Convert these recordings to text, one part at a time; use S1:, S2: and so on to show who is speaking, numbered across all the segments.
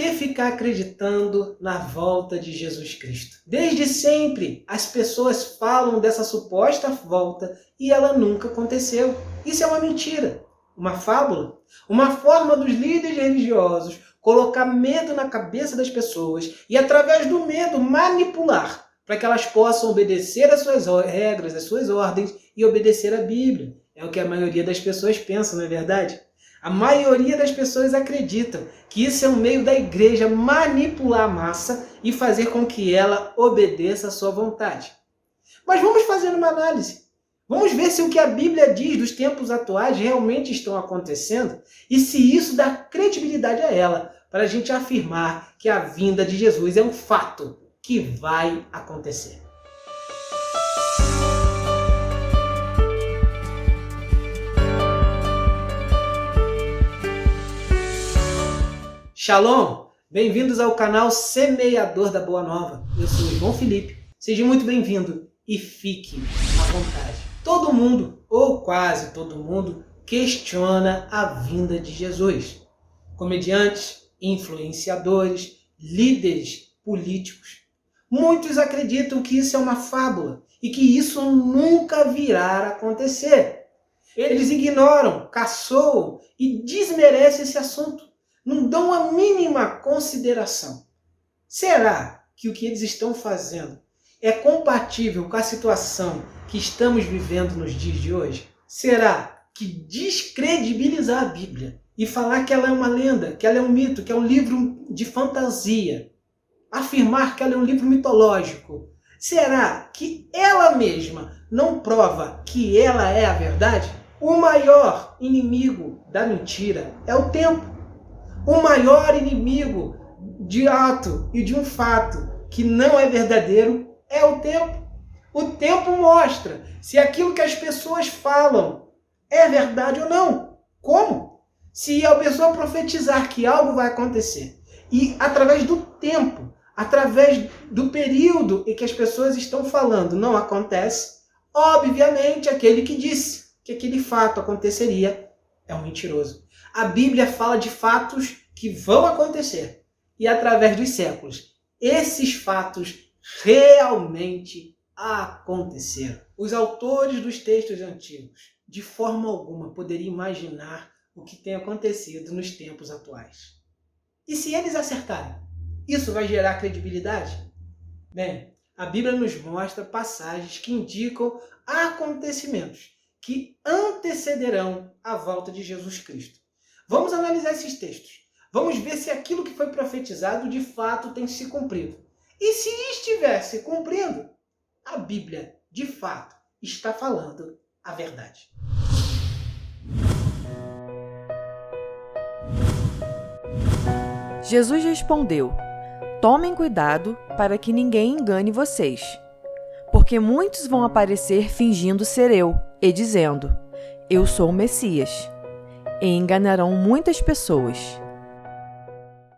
S1: que ficar acreditando na volta de Jesus Cristo? Desde sempre, as pessoas falam dessa suposta volta e ela nunca aconteceu. Isso é uma mentira, uma fábula, uma forma dos líderes religiosos colocar medo na cabeça das pessoas e, através do medo, manipular para que elas possam obedecer às suas regras, às suas ordens e obedecer à Bíblia. É o que a maioria das pessoas pensa, não é verdade? A maioria das pessoas acreditam que isso é um meio da igreja manipular a massa e fazer com que ela obedeça à sua vontade. Mas vamos fazer uma análise. Vamos ver se o que a Bíblia diz dos tempos atuais realmente estão acontecendo e se isso dá credibilidade a ela, para a gente afirmar que a vinda de Jesus é um fato que vai acontecer. Shalom! Bem-vindos ao canal Semeador da Boa Nova. Eu sou o João Felipe. Seja muito bem-vindo e fique à vontade. Todo mundo, ou quase todo mundo, questiona a vinda de Jesus. Comediantes, influenciadores, líderes políticos. Muitos acreditam que isso é uma fábula e que isso nunca virá a acontecer. Eles ignoram, caçoam e desmerecem esse assunto. Não dão a mínima consideração. Será que o que eles estão fazendo é compatível com a situação que estamos vivendo nos dias de hoje? Será que descredibilizar a Bíblia e falar que ela é uma lenda, que ela é um mito, que é um livro de fantasia, afirmar que ela é um livro mitológico, será que ela mesma não prova que ela é a verdade? O maior inimigo da mentira é o tempo. O maior inimigo de ato e de um fato que não é verdadeiro é o tempo. O tempo mostra se aquilo que as pessoas falam é verdade ou não. Como? Se a pessoa profetizar que algo vai acontecer e através do tempo, através do período em que as pessoas estão falando não acontece, obviamente aquele que disse que aquele fato aconteceria é um mentiroso. A Bíblia fala de fatos que vão acontecer e através dos séculos esses fatos realmente aconteceram. Os autores dos textos antigos de forma alguma poderiam imaginar o que tem acontecido nos tempos atuais. E se eles acertarem, isso vai gerar credibilidade? Bem, a Bíblia nos mostra passagens que indicam acontecimentos que antecederão a volta de Jesus Cristo. Vamos analisar esses textos. Vamos ver se aquilo que foi profetizado de fato tem se cumprido. E se estiver se cumprindo, a Bíblia de fato está falando a verdade.
S2: Jesus respondeu: tomem cuidado para que ninguém engane vocês, porque muitos vão aparecer fingindo ser eu e dizendo: eu sou o Messias, e enganarão muitas pessoas.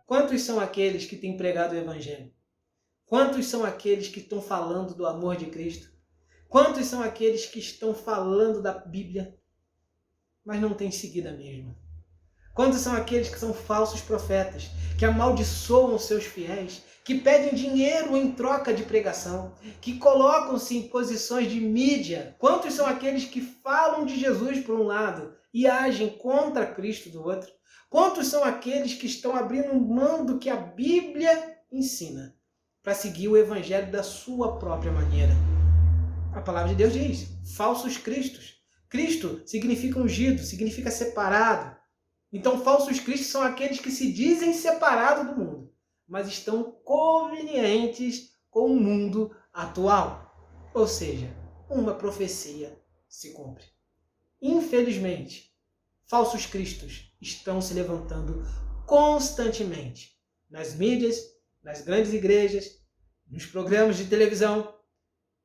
S1: Quantos são aqueles que têm pregado o Evangelho? Quantos são aqueles que estão falando do amor de Cristo? Quantos são aqueles que estão falando da Bíblia, mas não têm seguido a mesma? Quantos são aqueles que são falsos profetas, que amaldiçoam seus fiéis, que pedem dinheiro em troca de pregação, que colocam-se em posições de mídia? Quantos são aqueles que falam de Jesus por um lado e agem contra Cristo do outro? Quantos são aqueles que estão abrindo mão do que a Bíblia ensina para seguir o Evangelho da sua própria maneira? A palavra de Deus diz: falsos cristos. Cristo significa ungido, significa separado. Então, falsos cristos são aqueles que se dizem separados do mundo, mas estão convenientes com o mundo atual. Ou seja, uma profecia se cumpre. Infelizmente, falsos cristos estão se levantando constantemente nas mídias, nas grandes igrejas, nos programas de televisão.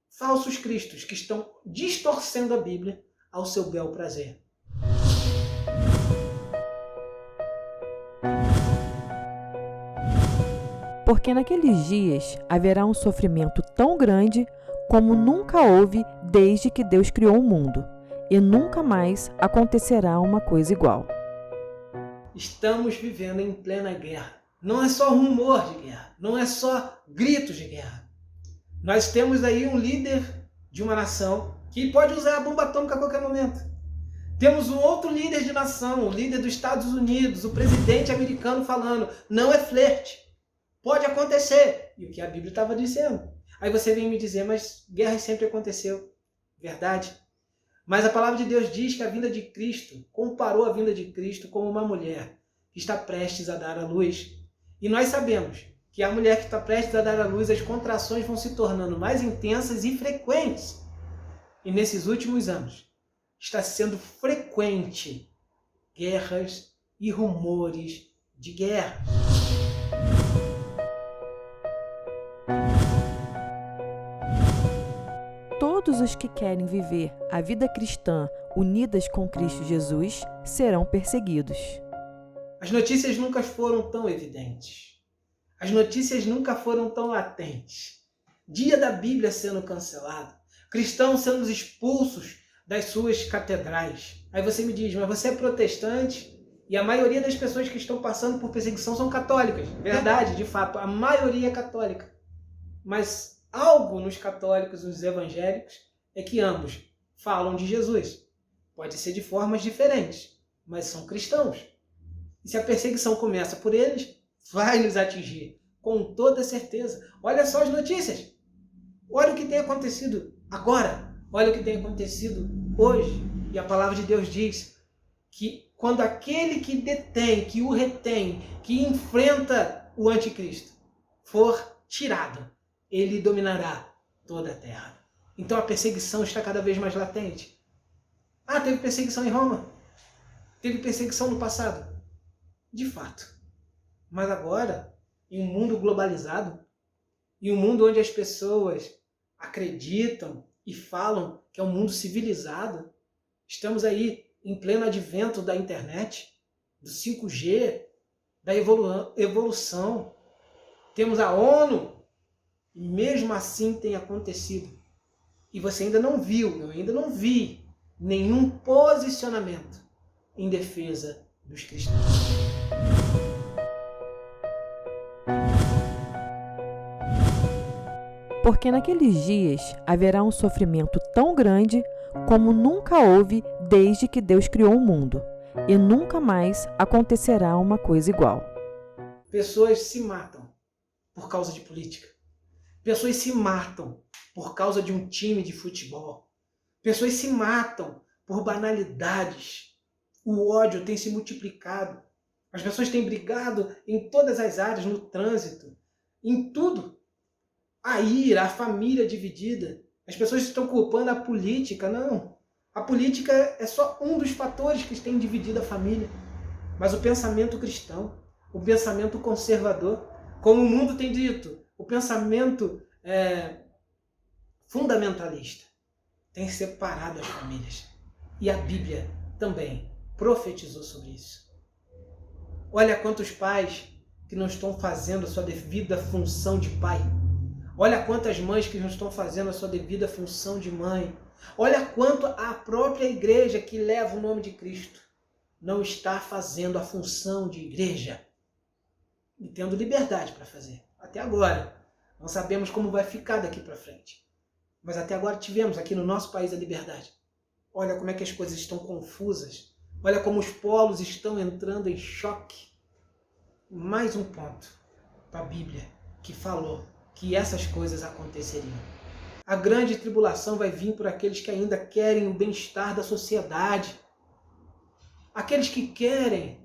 S1: Falsos cristos que estão distorcendo a Bíblia ao seu bel prazer.
S2: Porque naqueles dias haverá um sofrimento tão grande como nunca houve desde que Deus criou o mundo, e nunca mais acontecerá uma coisa igual.
S1: Estamos vivendo em plena guerra. Não é só rumor de guerra, não é só gritos de guerra. Nós temos aí um líder de uma nação que pode usar a bomba atômica a qualquer momento. Temos um outro líder de nação, o líder dos Estados Unidos, o presidente americano falando, não é flerte, pode acontecer. E o que a Bíblia estava dizendo. Aí você vem me dizer, mas guerra sempre aconteceu. Verdade. Mas a palavra de Deus diz que a vinda de Cristo, comparou a vinda de Cristo como uma mulher que está prestes a dar à luz. E nós sabemos que a mulher que está prestes a dar à luz, as contrações vão se tornando mais intensas e frequentes. E nesses últimos anos, está sendo frequente guerras e rumores de guerra.
S2: Todos os que querem viver a vida cristã unidas com Cristo Jesus serão perseguidos.
S1: As notícias nunca foram tão evidentes. As notícias nunca foram tão latentes. Dia da Bíblia sendo cancelado. Cristãos sendo expulsos das suas catedrais. Aí você me diz, mas você é protestante e a maioria das pessoas que estão passando por perseguição são católicas. Verdade, de fato, a maioria é católica. Mas algo nos católicos e nos evangélicos é que ambos falam de Jesus. Pode ser de formas diferentes, mas são cristãos. E se a perseguição começa por eles, vai nos atingir, com toda certeza. Olha só as notícias. Olha o que tem acontecido agora. Olha o que tem acontecido hoje. E a palavra de Deus diz que quando aquele que detém, que o retém, que enfrenta o anticristo, for tirado, ele dominará toda a terra. Então a perseguição está cada vez mais latente. Ah, teve perseguição em Roma. Teve perseguição no passado. De fato. Mas agora, em um mundo globalizado, em um mundo onde as pessoas acreditam e falam que é um mundo civilizado, estamos aí em pleno advento da internet, do 5G, da evolução. Temos a ONU, e mesmo assim tem acontecido. E você ainda não viu, eu ainda não vi nenhum posicionamento em defesa dos cristãos.
S2: Porque naqueles dias haverá um sofrimento tão grande como nunca houve desde que Deus criou o mundo, e nunca mais acontecerá uma coisa igual.
S1: Pessoas se matam por causa de política. Pessoas se matam por causa de um time de futebol. Pessoas se matam por banalidades. O ódio tem se multiplicado. As pessoas têm brigado em todas as áreas, no trânsito, em tudo. A ira, a família dividida. As pessoas estão culpando a política. Não. A política é só um dos fatores que tem dividido a família. Mas o pensamento cristão, o pensamento conservador, como o mundo tem dito, o pensamento fundamentalista, tem separado as famílias. E a Bíblia também profetizou sobre isso. Olha quantos pais que não estão fazendo a sua devida função de pai. Olha quantas mães que não estão fazendo a sua devida função de mãe. Olha quanto a própria igreja que leva o nome de Cristo não está fazendo a função de igreja. E tendo liberdade para fazer. Até agora. Não sabemos como vai ficar daqui para frente. Mas até agora tivemos aqui no nosso país a liberdade. Olha como é que as coisas estão confusas. Olha como os polos estão entrando em choque. Mais um ponto para a Bíblia que falou que essas coisas aconteceriam. A grande tribulação vai vir por aqueles que ainda querem o bem-estar da sociedade. Aqueles que querem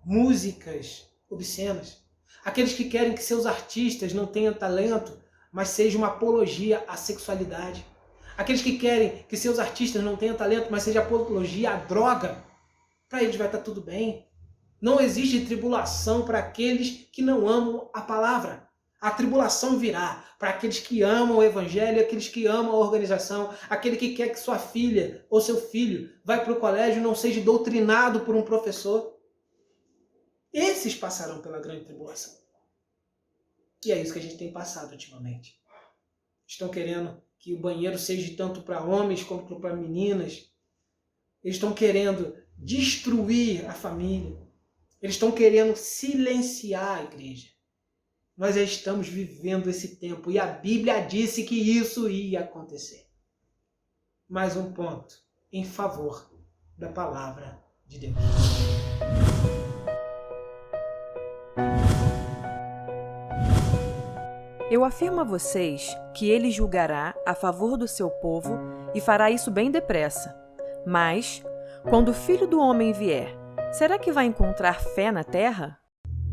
S1: músicas obscenas. Aqueles que querem que seus artistas não tenham talento, mas seja uma apologia à sexualidade. Aqueles que querem que seus artistas não tenham talento, mas seja apologia à droga. Para eles vai estar tudo bem. Não existe tribulação para aqueles que não amam a palavra. A tribulação virá para aqueles que amam o evangelho, aqueles que amam a organização, aquele que quer que sua filha ou seu filho vá para o colégio e não seja doutrinado por um professor. Esses passarão pela grande tribulação. E é isso que a gente tem passado ultimamente. Estão querendo que o banheiro seja tanto para homens como para meninas. Eles estão querendo destruir a família. Eles estão querendo silenciar a igreja. Nós já estamos vivendo esse tempo e a Bíblia disse que isso ia acontecer. Mais um ponto em favor da palavra de Deus.
S2: Eu afirmo a vocês que ele julgará a favor do seu povo e fará isso bem depressa. Mas, quando o Filho do Homem vier, será que vai encontrar fé na terra?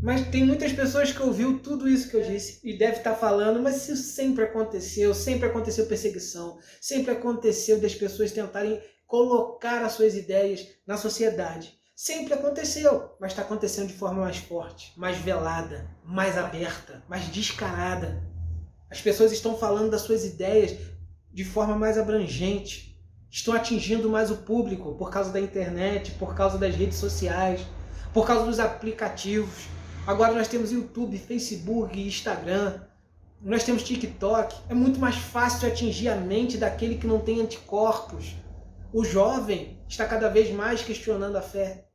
S1: Mas tem muitas pessoas que ouviu tudo isso que eu disse e deve estar falando, mas isso sempre aconteceu perseguição, sempre aconteceu das pessoas tentarem colocar as suas ideias na sociedade. Sempre aconteceu, mas está acontecendo de forma mais forte, mais velada, mais aberta, mais descarada. As pessoas estão falando das suas ideias de forma mais abrangente, estão atingindo mais o público por causa da internet, por causa das redes sociais, por causa dos aplicativos. Agora nós temos YouTube, Facebook, Instagram, nós temos TikTok. É muito mais fácil atingir a mente daquele que não tem anticorpos. O jovem está cada vez mais questionando a fé.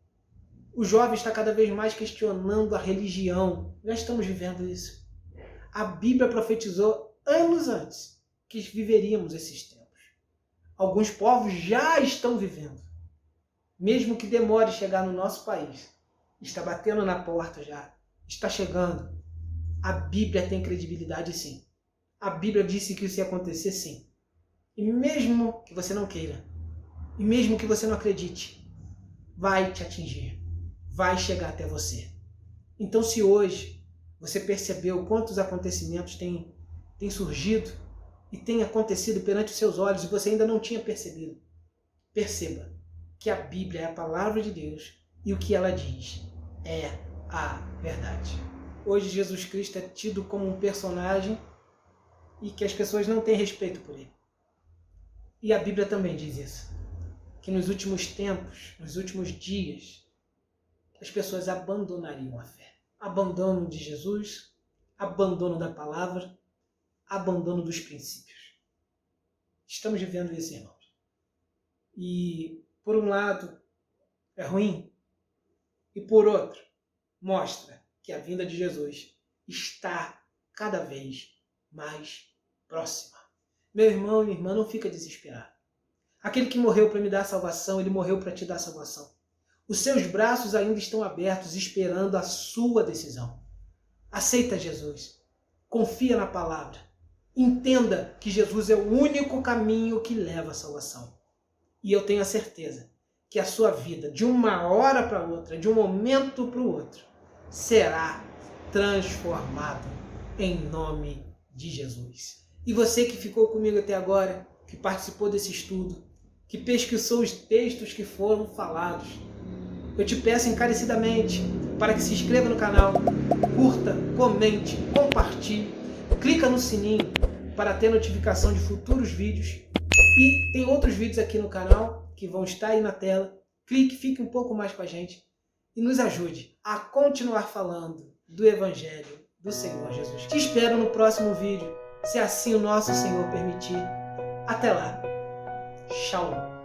S1: O jovem está cada vez mais questionando a religião. Nós estamos vivendo isso. A Bíblia profetizou anos antes que viveríamos esses tempos. Alguns povos já estão vivendo. Mesmo que demore chegar no nosso país. Está batendo na porta já. Está chegando. A Bíblia tem credibilidade, sim. A Bíblia disse que isso ia acontecer, sim. E mesmo que você não queira, e mesmo que você não acredite, vai te atingir. Vai chegar até você. Então, se hoje você percebeu quantos acontecimentos têm surgido e têm acontecido perante os seus olhos e você ainda não tinha percebido, perceba que a Bíblia é a palavra de Deus e o que ela diz é a verdade. Hoje Jesus Cristo é tido como um personagem e que as pessoas não têm respeito por ele. E a Bíblia também diz isso. Que nos últimos tempos, nos últimos dias, as pessoas abandonariam a fé. Abandono de Jesus, abandono da palavra, abandono dos princípios. Estamos vivendo isso, irmãos. E, por um lado, é ruim. E, por outro, mostra que a vinda de Jesus está cada vez mais próxima. Meu irmão e minha irmã, não fica desesperado. Aquele que morreu para me dar salvação, ele morreu para te dar salvação. Os seus braços ainda estão abertos, esperando a sua decisão. Aceita Jesus. Confia na palavra. Entenda que Jesus é o único caminho que leva à salvação. E eu tenho a certeza que a sua vida, de uma hora para outra, de um momento para o outro, será transformado em nome de Jesus. E você que ficou comigo até agora, que participou desse estudo, que pesquisou os textos que foram falados, eu te peço encarecidamente para que se inscreva no canal, curta, comente, compartilhe, clica no sininho para ter notificação de futuros vídeos. E tem outros vídeos aqui no canal que vão estar aí na tela. Clique, fique um pouco mais com a gente e nos ajude a continuar falando do Evangelho do Senhor Jesus. Te espero no próximo vídeo, se assim o nosso Senhor permitir. Até lá. Shalom.